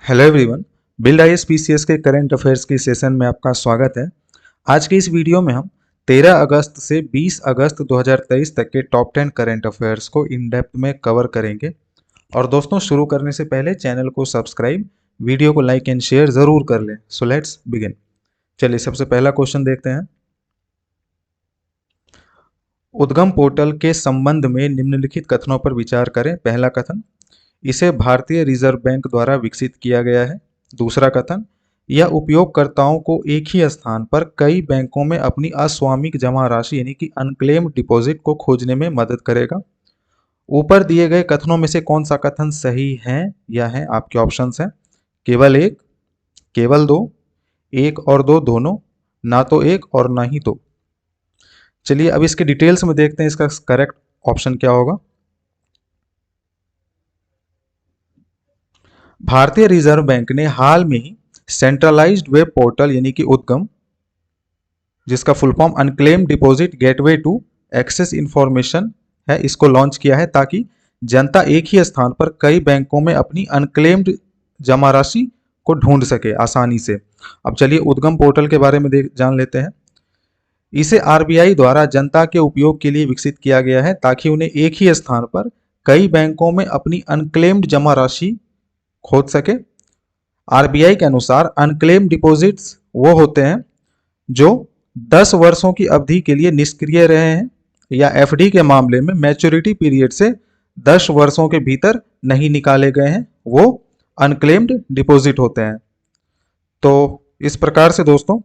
Hello everyone, build IAS PCS के current affairs के session में आपका स्वागत है। आज के इस वीडियो में हम 13 अगस्त से 20 अगस्त 2023 तक के टॉप 10 करंट अफेयर्स को इन डेप्थ में कवर करेंगे। और दोस्तों, शुरू करने से पहले चैनल को सब्सक्राइब, वीडियो को लाइक एंड शेयर जरूर कर लें। So let's begin. चलिए, सबसे पहला क्वेश्चन देखते हैं। उद्गम पोर्टल के संबंध में निम्नलिखित कथनों पर विचार करें। पहला कथन, इसे भारतीय रिजर्व बैंक द्वारा विकसित किया गया है। दूसरा कथन, यह उपयोगकर्ताओं को एक ही स्थान पर कई बैंकों में अपनी अस्वामिक जमा राशि यानी कि अनक्लेम्ड डिपॉजिट को खोजने में मदद करेगा। ऊपर दिए गए कथनों में से कौन सा कथन सही है या है? आपके ऑप्शंस हैं केवल एक, केवल दो, एक और दो दोनों, ना तो एक और ना ही दो। चलिए अब इसके डिटेल्स में देखते हैं इसका करेक्ट ऑप्शन क्या होगा। भारतीय रिजर्व बैंक ने हाल में ही सेंट्रलाइज्ड वेब पोर्टल यानी कि उद्गम, जिसका full form unclaimed deposit gateway to access information है, इसको लॉन्च किया है ताकि जनता एक ही स्थान पर कई बैंकों में अपनी अनक्लेम्ड जमा राशि को ढूंढ सके आसानी से। अब चलिए उद्गम पोर्टल के बारे में जान लेते हैं। इसे आरबीआई द्वारा जनता के उपयोग के लिए विकसित किया गया है ताकि उन्हें एक ही स्थान पर कई बैंकों में अपनी अनक्लेम्ड जमा राशि खोज सके। आरबीआई के अनुसार अनक्लेम्ड डिपॉजिट्स वो होते हैं जो 10 वर्षों की अवधि के लिए निष्क्रिय रहे हैं या एफडी के मामले में मैच्योरिटी पीरियड से 10 वर्षों के भीतर नहीं निकाले गए हैं, वो अनक्लेम्ड डिपॉजिट होते हैं। तो इस प्रकार से दोस्तों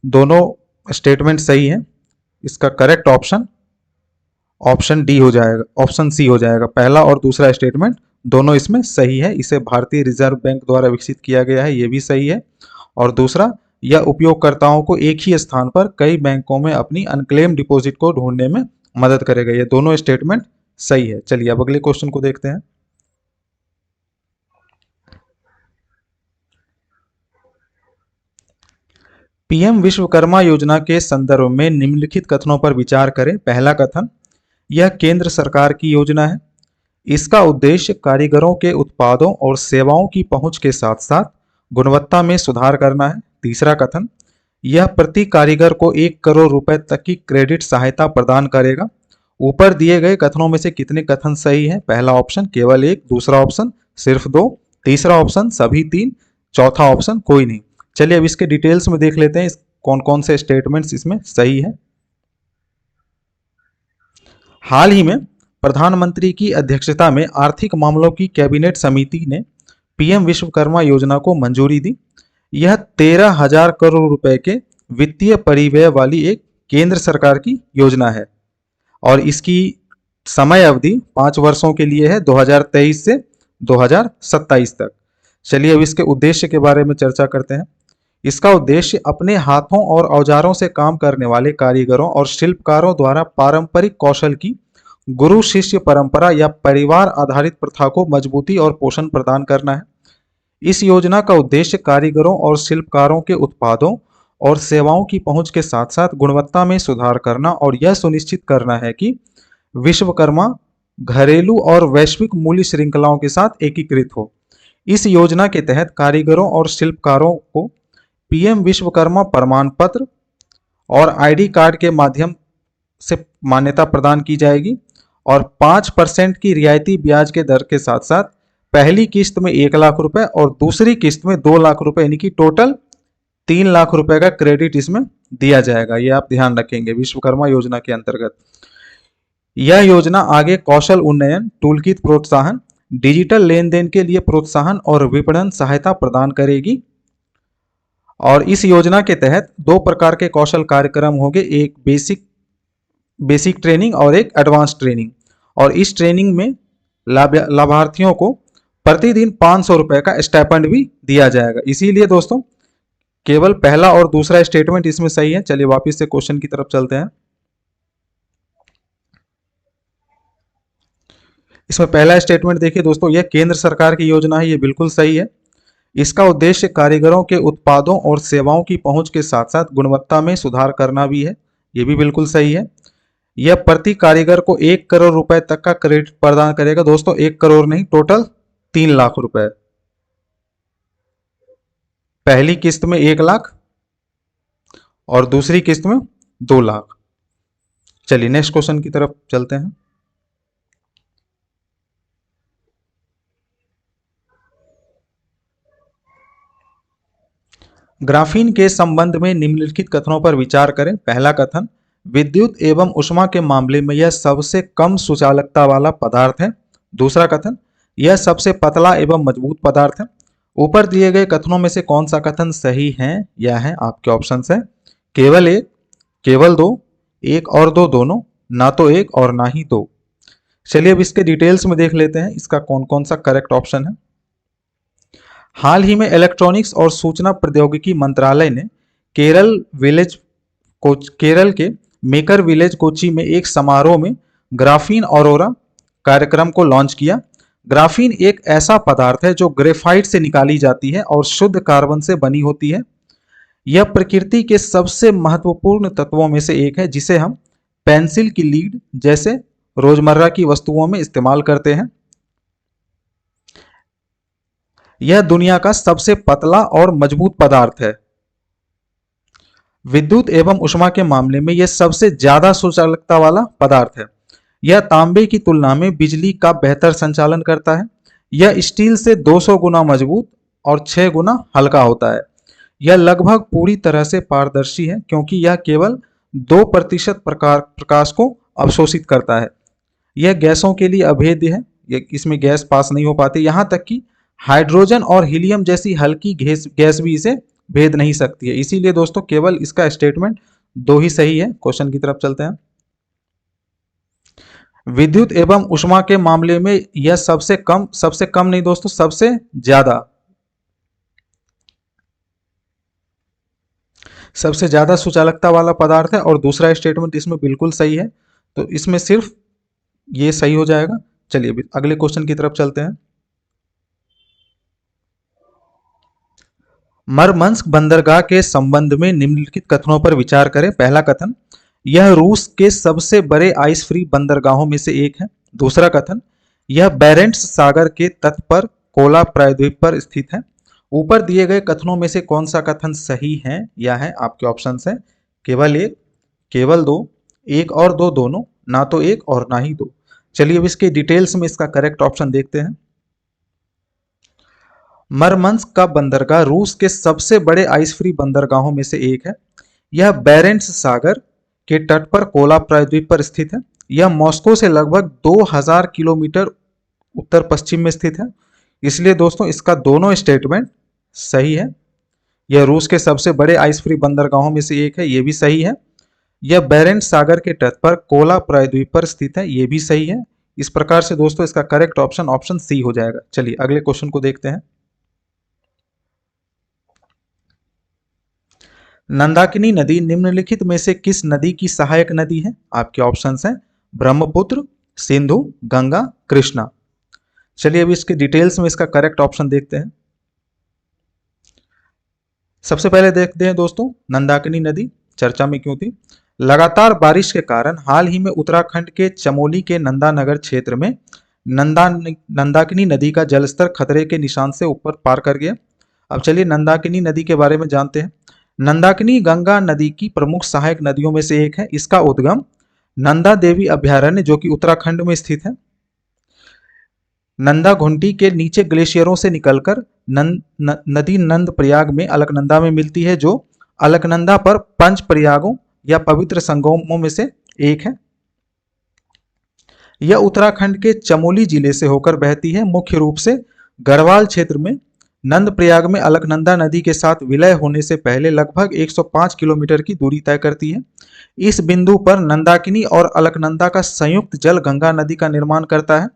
दोनों स्टेटमेंट सही है। इसका करेक्ट ऑप्शन ऑप्शन डी हो जाएगा, ऑप्शन सी हो जाएगा। पहला और दूसरा स्टेटमेंट दोनों इसमें सही है। इसे भारतीय रिजर्व बैंक द्वारा विकसित किया गया है, ये भी सही है। और दूसरा, यह उपयोगकर्ताओं को एक ही स्थान पर कई बैंकों में अपनी अनक्लेम डिपॉजिट को ढूंढने में मदद करेगा। ये दोनों स्टेटमेंट सही है। चलिए अब अगले क्वेश्चन को देखते हैं। पीएम विश्वकर्मा योजना के संदर्भ में निम्नलिखित कथनों पर विचार करें। पहला कथन, यह केंद्र सरकार की योजना है। इसका उद्देश्य कारीगरों के उत्पादों और सेवाओं की पहुंच के साथ साथ गुणवत्ता में सुधार करना है। तीसरा कथन, यह प्रति कारीगर को 1 करोड़ रुपए तक की क्रेडिट सहायता प्रदान करेगा। ऊपर दिए गए कथनों में से कितने कथन सही हैं? पहला ऑप्शन केवल एक, दूसरा ऑप्शन सिर्फ दो, तीसरा ऑप्शन सभी तीन, चौथा ऑप्शन कोई नहीं। चलिए अब इसके डिटेल्स में देख लेते हैं कौन कौन से स्टेटमेंट्स इसमें सही है। हाल ही में प्रधानमंत्री की अध्यक्षता में आर्थिक मामलों की कैबिनेट समिति ने पीएम विश्वकर्मा योजना को मंजूरी दी। यह 13,000 करोड़ रुपए के वित्तीय परिव्यय वाली एक केंद्र सरकार की योजना है और इसकी समय अवधि 5 वर्षों के लिए है, 2023 से 2027 तक। चलिए अब इसके उद्देश्य के बारे में चर्चा करते हैं। इसका उद्देश्य अपने हाथों और औजारों से काम करने वाले कारीगरों और शिल्पकारों द्वारा पारंपरिक कौशल की गुरु शिष्य परंपरा या परिवार आधारित प्रथा को मजबूती और पोषण प्रदान करना है। इस योजना का उद्देश्य कारीगरों और शिल्पकारों के उत्पादों और सेवाओं की पहुंच के साथ साथ गुणवत्ता में सुधार करना और यह सुनिश्चित करना है कि विश्वकर्मा घरेलू और वैश्विक मूल्य श्रृंखलाओं के साथ एकीकृत हो। इस योजना के तहत कारीगरों और शिल्पकारों को पीएम विश्वकर्मा प्रमाण पत्र और आईडी कार्ड के माध्यम से मान्यता प्रदान की जाएगी और 5% की रियायती ब्याज के दर के साथ साथ पहली किस्त में 1 लाख रुपए और दूसरी किस्त में 2 लाख रुपए यानी कि टोटल 3 लाख रुपए का क्रेडिट इसमें दिया जाएगा। ये आप ध्यान रखेंगे विश्वकर्मा योजना के अंतर्गत। यह योजना आगे कौशल उन्नयन, टूलकिट प्रोत्साहन, डिजिटल लेन देन के लिए प्रोत्साहन और विपणन सहायता प्रदान करेगी। और इस योजना के तहत 2 प्रकार के कौशल कार्यक्रम होंगे, एक बेसिक ट्रेनिंग और एक एडवांस ट्रेनिंग। और इस ट्रेनिंग में लाभार्थियों को प्रतिदिन 500 रुपए का स्टाइपेंड भी दिया जाएगा। इसीलिए दोस्तों केवल पहला और दूसरा स्टेटमेंट इसमें सही है। चलिए वापस से क्वेश्चन की तरफ चलते हैं। इसमें पहला स्टेटमेंट देखिए दोस्तों, यह केंद्र सरकार की योजना है, ये बिल्कुल सही है। इसका उद्देश्य कारीगरों के उत्पादों और सेवाओं की पहुंच के साथ साथ गुणवत्ता में सुधार करना भी है, ये भी बिल्कुल सही है। यह प्रति कारीगर को 1 करोड़ रुपए तक का क्रेडिट प्रदान करेगा। दोस्तों 1 करोड़ नहीं, टोटल 3 लाख रुपए। पहली किस्त में 1 लाख और दूसरी किस्त में 2 लाख। चलिए नेक्स्ट क्वेश्चन की तरफ चलते हैं। ग्राफीन के संबंध में निम्नलिखित कथनों पर विचार करें। पहला कथन, विद्युत एवं ऊष्मा के मामले में यह सबसे कम सुचालकता वाला पदार्थ है। दूसरा कथन, यह सबसे पतला एवं मजबूत पदार्थ है। ऊपर दिए गए कथनों में से कौन सा कथन सही है? यह है आपके ऑप्शन है केवल एक, केवल दो, एक और दो दोनों, ना तो एक और ना ही दो। चलिए अब इसके डिटेल्स में देख लेते हैं इसका कौन कौन सा करेक्ट ऑप्शन है। हाल ही में इलेक्ट्रॉनिक्स और सूचना प्रौद्योगिकी मंत्रालय ने केरल के मेकर विलेज कोची में एक समारोह में ग्राफीन ऑरोरा कार्यक्रम को लॉन्च किया। ग्राफीन एक ऐसा पदार्थ है जो ग्रेफाइट से निकाली जाती है और शुद्ध कार्बन से बनी होती है। यह प्रकृति के सबसे महत्वपूर्ण तत्वों में से एक है जिसे हम पेंसिल की लीड जैसे रोजमर्रा की वस्तुओं में इस्तेमाल करते हैं। यह दुनिया का सबसे पतला और मजबूत पदार्थ है। विद्युत एवं ऊष्मा के मामले में यह सबसे ज्यादा सुचालकता वाला पदार्थ है। यह तांबे की तुलना में बिजली का बेहतर संचालन करता है। यह स्टील से 200 गुना मजबूत और 6 गुना हल्का होता है। यह लगभग पूरी तरह से पारदर्शी है क्योंकि यह केवल 2% प्रकाश को अवशोषित करता है। यह गैसों के लिए अभेद्य है, इसमें गैस पास नहीं हो पाती। यहाँ तक कि हाइड्रोजन और हीलियम जैसी हल्की गैस भी इसे भेद नहीं सकती है। इसीलिए दोस्तों केवल इसका स्टेटमेंट 2 ही सही है। क्वेश्चन की तरफ चलते हैं। विद्युत एवं ऊष्मा के मामले में यह सबसे कम नहीं दोस्तों, सबसे ज्यादा सुचालकता वाला पदार्थ है और दूसरा स्टेटमेंट इसमें बिल्कुल सही है, तो इसमें सिर्फ ये सही हो जाएगा। चलिए अगले क्वेश्चन की तरफ चलते हैं। मरमंस्क बंदरगाह के संबंध में निम्नलिखित कथनों पर विचार करें। पहला कथन, यह रूस के सबसे बड़े आइस फ्री बंदरगाहों में से एक है। दूसरा कथन, यह बेरेंट्स सागर के तट पर कोला प्रायद्वीप पर स्थित है। ऊपर दिए गए कथनों में से कौन सा कथन सही है? यह है आपके ऑप्शन है केवल एक, केवल दो, एक और दो दोनों, ना तो एक और ना ही दो। चलिए अब इसके डिटेल्स में इसका करेक्ट ऑप्शन देखते हैं। मरमंस्क का बंदरगाह रूस के सबसे बड़े आइस फ्री बंदरगाहों में से एक है। यह बेरेंट्स सागर के तट पर कोला प्रायद्वीप पर स्थित है। यह मॉस्को से लगभग 2000 किलोमीटर उत्तर पश्चिम में स्थित है। इसलिए दोस्तों इसका दोनों स्टेटमेंट सही है। यह रूस के सबसे बड़े आइस फ्री बंदरगाहों में से एक है, यह भी सही है। यह बेरेंट्स सागर के तट पर कोला प्रायद्वीप पर स्थित है, यह भी सही है। इस प्रकार से दोस्तों इसका करेक्ट ऑप्शन सी हो जाएगा। चलिए अगले क्वेश्चन को देखते हैं। नंदाकिनी नदी निम्नलिखित में से किस नदी की सहायक नदी है? आपके ऑप्शंस हैं ब्रह्मपुत्र, सिंधु, गंगा, कृष्णा। चलिए अभी इसके डिटेल्स में इसका करेक्ट ऑप्शन देखते हैं। सबसे पहले देखते हैं दोस्तों नंदाकिनी नदी चर्चा में क्यों थी। लगातार बारिश के कारण हाल ही में उत्तराखंड के चमोली के नंदानगर क्षेत्र में नंदाकिनी नदी का जलस्तर खतरे के निशान से ऊपर पार कर गया। अब चलिए नंदाकिनी नदी के बारे में जानते हैं। नंदाकिनी गंगा नदी की प्रमुख सहायक नदियों में से एक है। इसका उद्गम नंदा देवी अभयारण्य जो कि उत्तराखंड में स्थित है, नंदा घुंटी के नीचे ग्लेशियरों से निकलकर नदी नंद प्रयाग में अलकनंदा में मिलती है, जो अलकनंदा पर पंच प्रयागों या पवित्र संगमों में से एक है। यह उत्तराखंड के चमोली जिले से होकर बहती है। मुख्य रूप से गढ़वाल क्षेत्र में नंद प्रयाग में अलकनंदा नदी के साथ विलय होने से पहले लगभग 105 किलोमीटर की दूरी तय करती है। इस बिंदु पर नंदाकिनी और अलकनंदा का संयुक्त जल गंगा नदी का निर्माण करता है।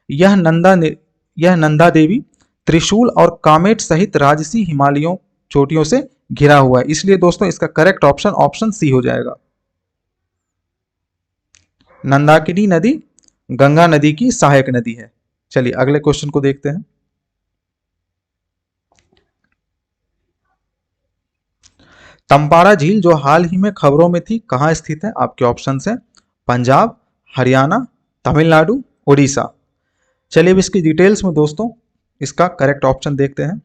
यह नंदा देवी त्रिशूल और कामेट सहित राजसी हिमालयों चोटियों से घिरा हुआ है। इसलिए दोस्तों इसका करेक्ट ऑप्शन सी हो जाएगा। नंदाकिनी नदी गंगा नदी की सहायक नदी है। चलिए अगले क्वेश्चन को देखते हैं। तंपारा झील जो हाल ही में खबरों में थी कहां स्थित है? आपके ऑप्शन है पंजाब, हरियाणा, तमिलनाडु, उड़ीसा। चलिए अब इसकी डिटेल्स में दोस्तों इसका करेक्ट ऑप्शन देखते हैं।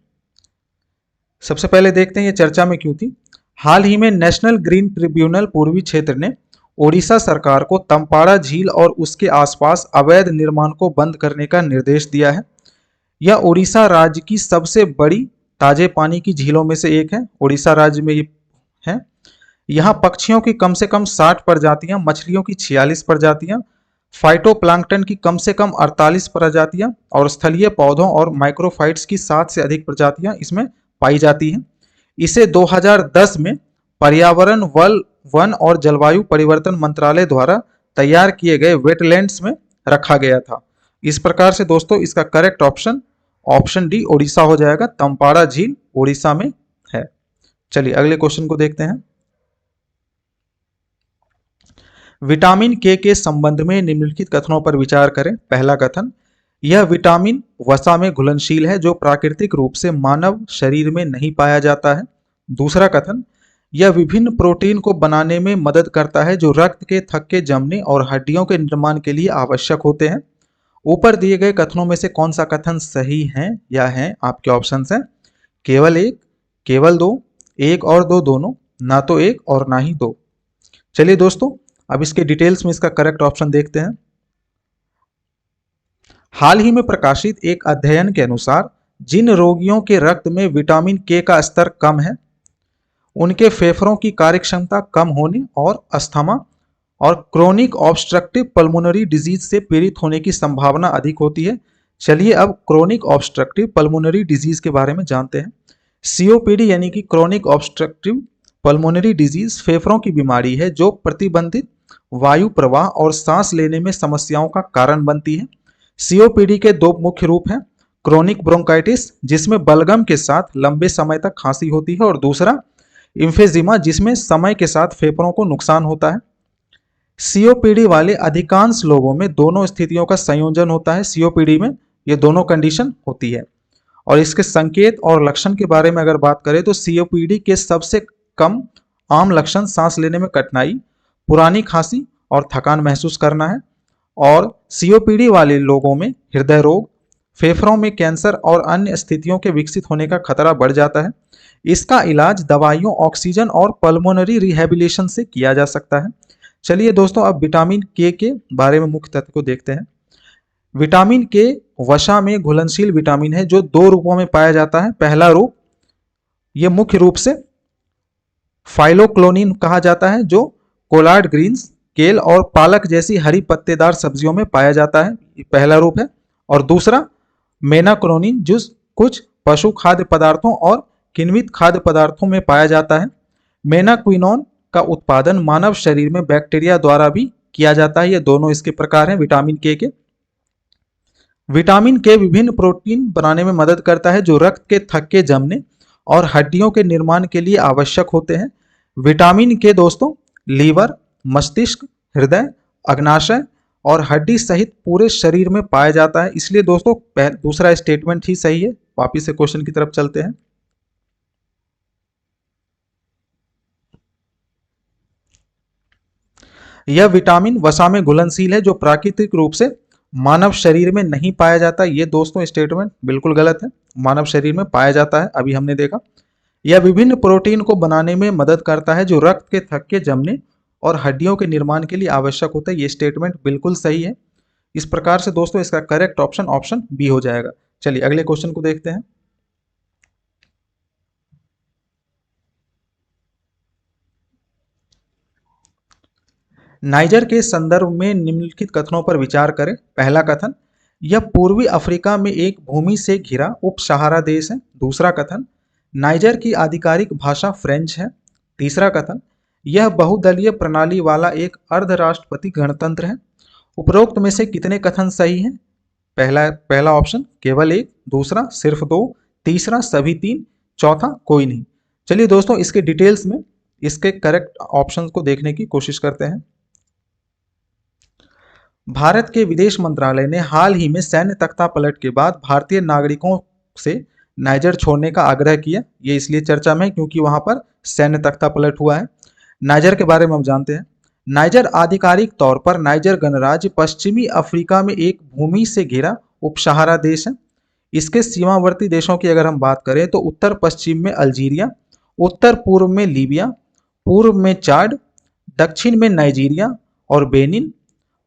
सबसे पहले देखते हैं ये चर्चा में क्यों थी। हाल ही में नेशनल ग्रीन ट्रिब्यूनल पूर्वी क्षेत्र ने ओडिशा सरकार को तमपाड़ा झील और उसके आसपास अवैध निर्माण को बंद करने का निर्देश दिया है। यह ओडिशा राज्य की सबसे बड़ी ताजे पानी की झीलों में से एक है। ओडिशा राज्य में ये है। यहाँ पक्षियों की कम से कम 60 प्रजातियां, मछलियों की 46 प्रजातियां, फाइटोप्लैंक्टन की कम से कम 48 प्रजातियां और स्थलीय पौधों और माइक्रोफाइट्स की 7 से अधिक प्रजातियां इसमें पाई जाती हैं। इसे 2010 में पर्यावरण, वन और जलवायु परिवर्तन मंत्रालय द्वारा तैयार किए गए वेटलैंड्स में रखा गया था। इस प्रकार से दोस्तों इसका करेक्ट ऑप्शन डी ओडिशा हो जाएगा। तमपाड़ा झील ओडिशा में है। चलिए अगले क्वेश्चन को देखते हैं। विटामिन के संबंध में निम्नलिखित कथनों पर विचार करें। पहला कथन, यह विटामिन वसा में घुलनशील है जो प्राकृतिक रूप से मानव शरीर में नहीं पाया जाता है। दूसरा कथन, यह विभिन्न प्रोटीन को बनाने में मदद करता है जो रक्त के थक्के जमने और हड्डियों के निर्माण के लिए आवश्यक होते हैं। ऊपर दिए गए कथनों में से कौन सा कथन सही है या है? आपके ऑप्शंस हैं केवल एक, केवल दो, एक और दो दोनों, ना तो एक और ना ही दो। चलिए दोस्तों अब इसके डिटेल्स में इसका करेक्ट ऑप्शन देखते हैं। हाल ही में प्रकाशित एक अध्ययन के अनुसार जिन रोगियों के रक्त में विटामिन के का स्तर कम है उनके फेफड़ों की कार्यक्षमता कम होने और अस्थमा और क्रोनिक ऑब्स्ट्रक्टिव पल्मोनरी डिजीज से पीड़ित होने की संभावना अधिक होती है। चलिए अब क्रोनिक ऑब्स्ट्रक्टिव पल्मोनरी डिजीज के बारे में जानते हैं। सीओपीडी यानी कि क्रोनिक ऑब्स्ट्रक्टिव पल्मोनरी डिजीज फेफड़ों की बीमारी है जो प्रतिबंधित वायु प्रवाह और सांस लेने में समस्याओं का कारण बनती है। सीओपीडी के दो मुख्य रूप हैं, क्रोनिक ब्रोंकाइटिस जिसमें बलगम के साथ लंबे समय तक खांसी होती है और दूसरा इम्फेजिमा जिसमें समय के साथ फेफड़ों को नुकसान होता है। सीओपीडी वाले अधिकांश लोगों में दोनों स्थितियों का संयोजन होता है। सीओपीडी में ये दोनों कंडीशन होती है। और इसके संकेत और लक्षण के बारे में अगर बात करें तो सीओपीडी के सबसे कम आम लक्षण सांस लेने में कठिनाई, पुरानी खांसी और थकान महसूस करना है। और सीओपीडी वाले लोगों में हृदय रोग, फेफड़ों में कैंसर और अन्य स्थितियों के विकसित होने का खतरा बढ़ जाता है। इसका इलाज दवाइयों, ऑक्सीजन और पल्मोनरी रिहेबिलिटेशन से किया जा सकता है। चलिए दोस्तों अब विटामिन के बारे में मुख्य तथ्य को देखते हैं। विटामिन के वसा में घुलनशील विटामिन है जो दो रूपों में पाया जाता है। पहला रूप ये मुख्य रूप से फाइलोक्लोनिन कहा जाता है जो कोलार्ड ग्रीन्स, केल और पालक जैसी हरी पत्तेदार सब्जियों में पाया जाता है। ये पहला रूप है। और दूसरा मेनाक्रोनिन जो कुछ पशु खाद्य पदार्थों और किण्वित खाद्य पदार्थों में पाया जाता है। मेनाक्विनोन का उत्पादन मानव शरीर में बैक्टीरिया द्वारा भी किया जाता है। ये दोनों इसके प्रकार हैं विटामिन के। विटामिन के विभिन्न प्रोटीन बनाने में मदद करता है जो रक्त के थक्के जमने और हड्डियों के निर्माण के लिए आवश्यक होते हैं। विटामिन के दोस्तों लीवर, मस्तिष्क, हृदय, अग्नाशय और हड्डी सहित पूरे शरीर में पाया जाता है। इसलिए दोस्तों दूसरा स्टेटमेंट ही सही है। वापिस से क्वेश्चन की तरफ चलते हैं। यह विटामिन वसा में घुलनशील है जो प्राकृतिक रूप से मानव शरीर में नहीं पाया जाता। ये दोस्तों स्टेटमेंट बिल्कुल गलत है। मानव शरीर में पाया जाता है, अभी हमने देखा। यह विभिन्न प्रोटीन को बनाने में मदद करता है जो रक्त के थक्के जमने और हड्डियों के निर्माण के लिए आवश्यक होता है। ये स्टेटमेंट बिल्कुल सही है। इस प्रकार से दोस्तों इसका करेक्ट ऑप्शन बी हो जाएगा। चलिए अगले क्वेश्चन को देखते हैं। नाइजर के संदर्भ में निम्नलिखित कथनों पर विचार करें। पहला कथन, यह पूर्वी अफ्रीका में एक भूमि से घिरा उप सहारा देश है। दूसरा कथन, नाइजर की आधिकारिक भाषा फ्रेंच है। तीसरा कथन, यह बहुदलीय प्रणाली वाला एक अर्धराष्ट्रपति गणतंत्र है। उपरोक्त में से कितने कथन सही हैं? पहला ऑप्शन केवल एक, दूसरा सिर्फ दो, तीसरा सभी तीन, चौथा कोई नहीं। चलिए दोस्तों इसके डिटेल्स में इसके करेक्ट ऑप्शन को देखने की कोशिश करते हैं। भारत के विदेश मंत्रालय ने हाल ही में सैन्य तख्तापलट के बाद भारतीय नागरिकों से नाइजर छोड़ने का आग्रह किया। ये इसलिए चर्चा में क्योंकि वहां पर सैन्य तख्तापलट हुआ है। नाइजर के बारे में हम जानते हैं। नाइजर आधिकारिक तौर पर नाइजर गणराज्य पश्चिमी अफ्रीका में एक भूमि से घिरा उपसहारा देश है। इसके सीमावर्ती देशों की अगर हम बात करें तो उत्तर पश्चिम में अल्जीरिया, उत्तर पूर्व में लीबिया, पूर्व में चाड, दक्षिण में नाइजीरिया और बेनिन,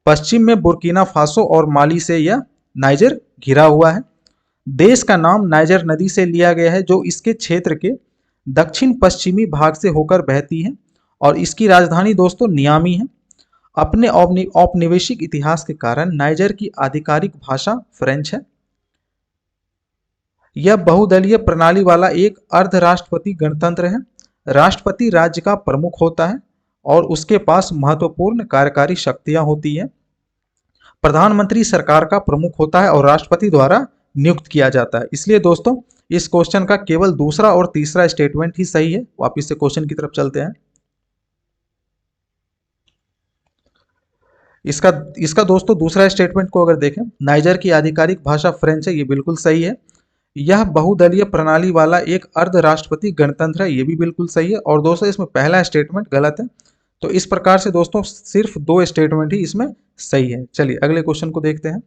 पश्चिम में बुर्किना फासो और माली से यह नाइजर घिरा हुआ है। देश का नाम नाइजर नदी से लिया गया है जो इसके क्षेत्र के दक्षिण पश्चिमी भाग से होकर बहती है और इसकी राजधानी दोस्तों नियामी है। अपने औपनिवेशिक इतिहास के कारण नाइजर की आधिकारिक भाषा फ्रेंच है। यह बहुदलीय प्रणाली वाला एक अर्धराष्ट्रपति गणतंत्र है। राष्ट्रपति राज्य का प्रमुख होता है और उसके पास महत्वपूर्ण कार्यकारी शक्तियां होती हैं। प्रधानमंत्री सरकार का प्रमुख होता है और राष्ट्रपति द्वारा नियुक्त किया जाता है। इसलिए दोस्तों इस क्वेश्चन का केवल दूसरा और तीसरा स्टेटमेंट ही सही है। वापिस से क्वेश्चन की तरफ चलते हैं। इसका दोस्तों दूसरा स्टेटमेंट को अगर देखें, नाइजर की आधिकारिक भाषा फ्रेंच है, ये बिल्कुल सही है। यह बहुदलीय प्रणाली वाला एक अर्धराष्ट्रपति गणतंत्र है, ये भी बिल्कुल सही है। और दोस्तों इसमें पहला स्टेटमेंट गलत है। तो इस प्रकार से दोस्तों सिर्फ 2 स्टेटमेंट ही इसमें सही है। चलिए अगले क्वेश्चन को देखते हैं।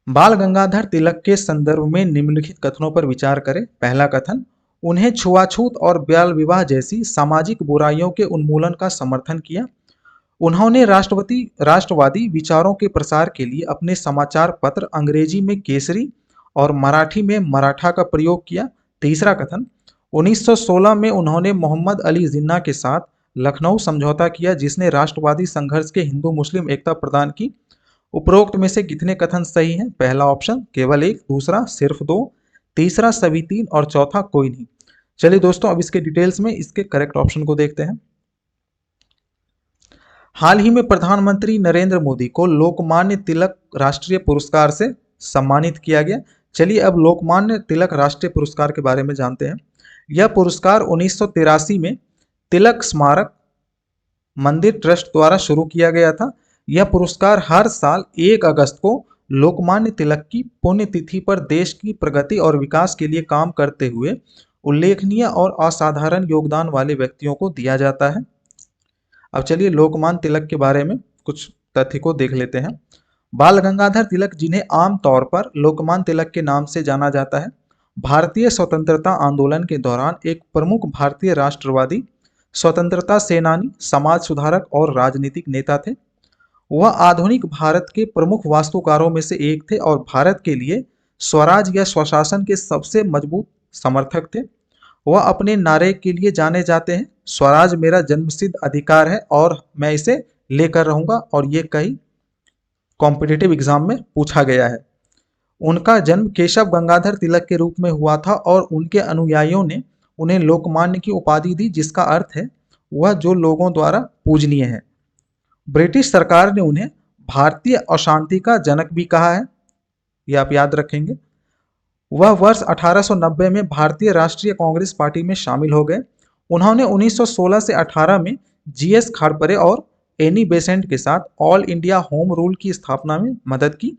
बाल गंगाधर तिलक के संदर्भ में निम्नलिखित कथनों पर विचार करें। पहला कथन, उन्हें छुआछूत और बाल विवाह जैसी सामाजिक बुराइयों के उन्मूलन का समर्थन किया। उन्होंने राष्ट्रवादी विचारों के प्रसार के लिए अपने समाचार पत्र अंग्रेजी में केसरी और मराठी में मराठा का प्रयोग किया। तीसरा कथन, 1916 में उन्होंने मोहम्मद अली जिन्ना के साथ लखनऊ समझौता किया जिसने राष्ट्रवादी संघर्ष के हिंदू मुस्लिम एकता प्रदान की। उपरोक्त में से कितने कथन सही हैं? पहला ऑप्शन केवल 1, दूसरा सिर्फ 2, तीसरा सभी 3 और चौथा कोई नहीं। चलिए दोस्तों अब इसके डिटेल्स में इसके करेक्ट ऑप्शन को देखते हैं। हाल ही में प्रधानमंत्री नरेंद्र मोदी को लोकमान्य तिलक राष्ट्रीय पुरस्कार से सम्मानित किया गया। चलिए अब लोकमान्य तिलक राष्ट्रीय पुरस्कार के बारे में जानते हैं। यह पुरस्कार 1983 में तिलक स्मारक मंदिर ट्रस्ट द्वारा शुरू किया गया था। यह पुरस्कार हर साल 1 अगस्त को लोकमान्य तिलक की पुण्यतिथि पर देश की प्रगति और विकास के लिए काम करते हुए उल्लेखनीय और असाधारण योगदान वाले व्यक्तियों को दिया जाता है। अब चलिए लोकमान्य तिलक के बारे में कुछ तथ्य को देख लेते हैं। बाल गंगाधर तिलक, जिन्हें आमतौर पर लोकमान्य तिलक के नाम से जाना जाता है, भारतीय स्वतंत्रता आंदोलन के दौरान एक प्रमुख भारतीय राष्ट्रवादी, स्वतंत्रता सेनानी, समाज सुधारक और राजनीतिक नेता थे। वह आधुनिक भारत के प्रमुख वास्तुकारों में से एक थे और भारत के लिए स्वराज या स्वशासन के सबसे मजबूत समर्थक थे। वह अपने नारे के लिए जाने जाते हैं, स्वराज मेरा जन्मसिद्ध अधिकार है और मैं इसे लेकर रहूंगा, और ये कई कॉम्पिटिटिव एग्जाम में पूछा गया है। उनका जन्म केशव गंगाधर तिलक के रूप में हुआ था और उनके अनुयायियों ने उन्हें लोकमान्य की उपाधि दी, जिसका अर्थ है वह जो लोगों द्वारा पूजनीय है। ब्रिटिश सरकार ने उन्हें भारतीय अशांति का जनक भी कहा है, यह आप याद रखेंगे। वह वर्ष 1890 में भारतीय राष्ट्रीय कांग्रेस पार्टी में शामिल हो गए। उन्होंने 1916 से 18 में जीएस खाड़परे और एनी बेसेंट के साथ ऑल इंडिया होम रूल की स्थापना में मदद की।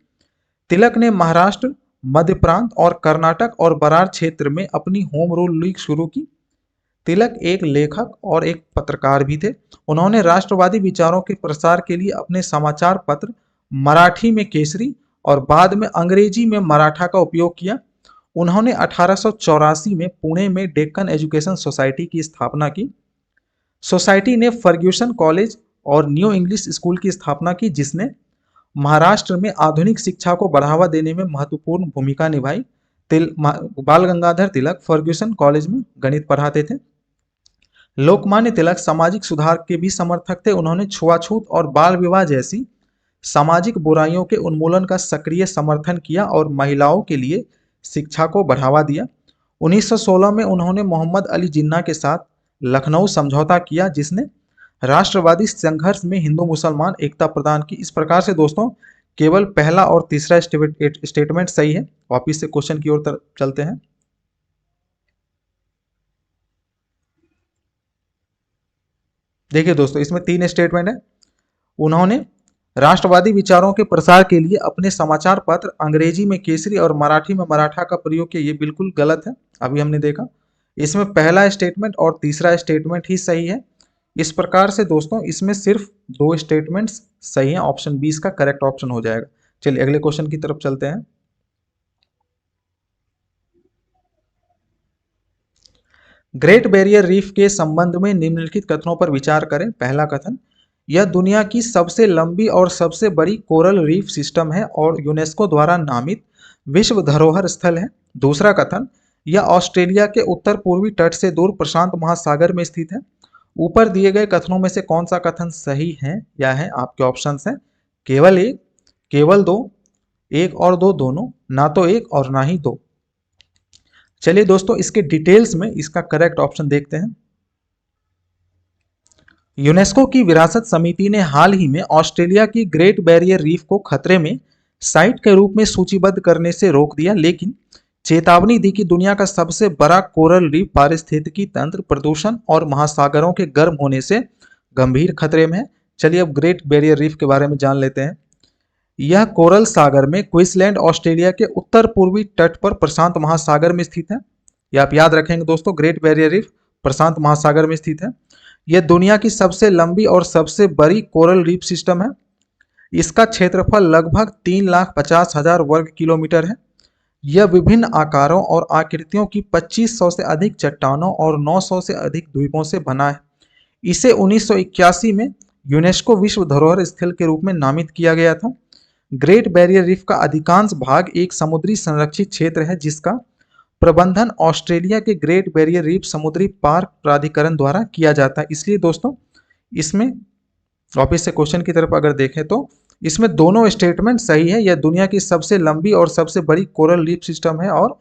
तिलक ने महाराष्ट्र, मध्य प्रांत और कर्नाटक और बरार क्षेत्र में अपनी होम रूल लीग शुरू की। तिलक एक लेखक और एक पत्रकार भी थे। उन्होंने राष्ट्रवादी विचारों के प्रसार के लिए अपने समाचार पत्र मराठी में केसरी और बाद में अंग्रेजी में मराठा का उपयोग किया। उन्होंने 1884 में पुणे में डेक्कन एजुकेशन सोसाइटी की स्थापना की। सोसाइटी ने फर्ग्यूसन कॉलेज और न्यू इंग्लिश स्कूल की स्थापना की, जिसने महाराष्ट्र में आधुनिक शिक्षा को बढ़ावा देने में महत्वपूर्ण भूमिका निभाई। बाल गंगाधर तिलक फर्ग्यूसन कॉलेज में गणित पढ़ाते थे। लोकमान्य तिलक सामाजिक सुधार के भी समर्थक थे। उन्होंने छुआछूत और बाल विवाह जैसी सामाजिक बुराइयों के उन्मूलन का सक्रिय समर्थन किया और महिलाओं के लिए शिक्षा को बढ़ावा दिया। 1916 में उन्होंने मोहम्मद अली जिन्ना के साथ लखनऊ समझौता किया, जिसने राष्ट्रवादी संघर्ष में हिंदू मुसलमान एकता प्रदान की। इस प्रकार से दोस्तों केवल पहला और तीसरा स्टेटमेंट सही है। वापिस से क्वेश्चन की ओर चलते हैं। देखिए दोस्तों इसमें 3 स्टेटमेंट है। उन्होंने राष्ट्रवादी विचारों के प्रसार के लिए अपने समाचार पत्र अंग्रेजी में केसरी और मराठी में मराठा का प्रयोग किया, ये बिल्कुल गलत है। अभी हमने देखा इसमें पहला स्टेटमेंट और तीसरा स्टेटमेंट ही सही है। इस प्रकार से दोस्तों इसमें सिर्फ 2 स्टेटमेंट्स सही हैं। ऑप्शन 20 का करेक्ट ऑप्शन हो जाएगा। चलिए अगले क्वेश्चन की तरफ चलते हैं। ग्रेट बैरियर रीफ के संबंध में निम्नलिखित कथनों पर विचार करें। पहला कथन, यह दुनिया की सबसे लंबी और सबसे बड़ी कोरल रीफ सिस्टम है और यूनेस्को द्वारा नामित विश्व धरोहर स्थल है। दूसरा कथन, यह ऑस्ट्रेलिया के उत्तर पूर्वी तट से दूर प्रशांत महासागर में स्थित है। ऊपर दिए गए कथनों में से कौन सा कथन सही है या है? आपके ऑप्शंस हैं केवल एक, केवल दो, एक और दो दोनों, ना तो एक और ना ही दो। चलिए दोस्तों इसके डिटेल्स में इसका करेक्ट ऑप्शन देखते हैं। यूनेस्को की विरासत समिति ने हाल ही में ऑस्ट्रेलिया की ग्रेट बैरियर रीफ को खतरे में साइट के रूप में सूचीबद्ध करने से रोक दिया, लेकिन चेतावनी दी कि दुनिया का सबसे बड़ा कोरल रीफ पारिस्थितिकी तंत्र प्रदूषण और महासागरों के गर्म होने से गंभीर खतरे में है। चलिए अब ग्रेट बैरियर रीफ के बारे में जान लेते हैं। यह कोरल सागर में क्वींसलैंड ऑस्ट्रेलिया के उत्तर पूर्वी तट पर प्रशांत महासागर में स्थित है। यह आप याद रखेंगे दोस्तों, ग्रेट बैरियर रीफ प्रशांत महासागर में स्थित है। यह दुनिया की सबसे लंबी और सबसे बड़ी कोरल रीफ सिस्टम है। इसका क्षेत्रफल लगभग 3,50,000 वर्ग किलोमीटर है। यह विभिन्न आकारों और आकृतियों की 2500 से अधिक चट्टानों और 900 से अधिक द्वीपों से बना है। इसे 1981 में यूनेस्को विश्व धरोहर स्थल के रूप में नामित किया गया था। ग्रेट बैरियर रीफ का अधिकांश भाग एक समुद्री संरक्षित क्षेत्र है, जिसका प्रबंधन ऑस्ट्रेलिया के ग्रेट बैरियर रीफ समुद्री पार्क प्राधिकरण द्वारा किया जाता है। इसलिए दोस्तों इसमें वापस से क्वेश्चन की तरफ अगर देखें तो इसमें दोनों स्टेटमेंट सही है। यह दुनिया की सबसे लंबी और सबसे बड़ी कोरल रीफ सिस्टम है और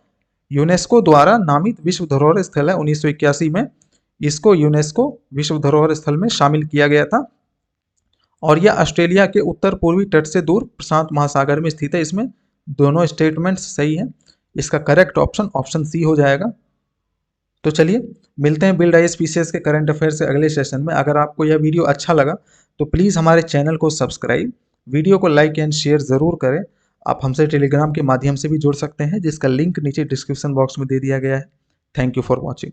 यूनेस्को द्वारा नामित विश्व धरोहर स्थल है। 1981 में इसको यूनेस्को विश्व धरोहर स्थल में शामिल किया गया था और यह ऑस्ट्रेलिया के उत्तर पूर्वी तट से दूर प्रशांत महासागर में स्थित है। इसमें दोनों स्टेटमेंट्स सही हैं। इसका करेक्ट ऑप्शन ऑप्शन सी हो जाएगा। तो चलिए मिलते हैं बिल्ड आईएएस के करंट अफेयर से अगले सेशन में। अगर आपको यह वीडियो अच्छा लगा तो प्लीज़ हमारे चैनल को सब्सक्राइब, वीडियो को लाइक एंड शेयर ज़रूर करें। आप हमसे टेलीग्राम के माध्यम से भी जुड़ सकते हैं, जिसका लिंक नीचे डिस्क्रिप्शन बॉक्स में दे दिया गया है। Thank you for watching.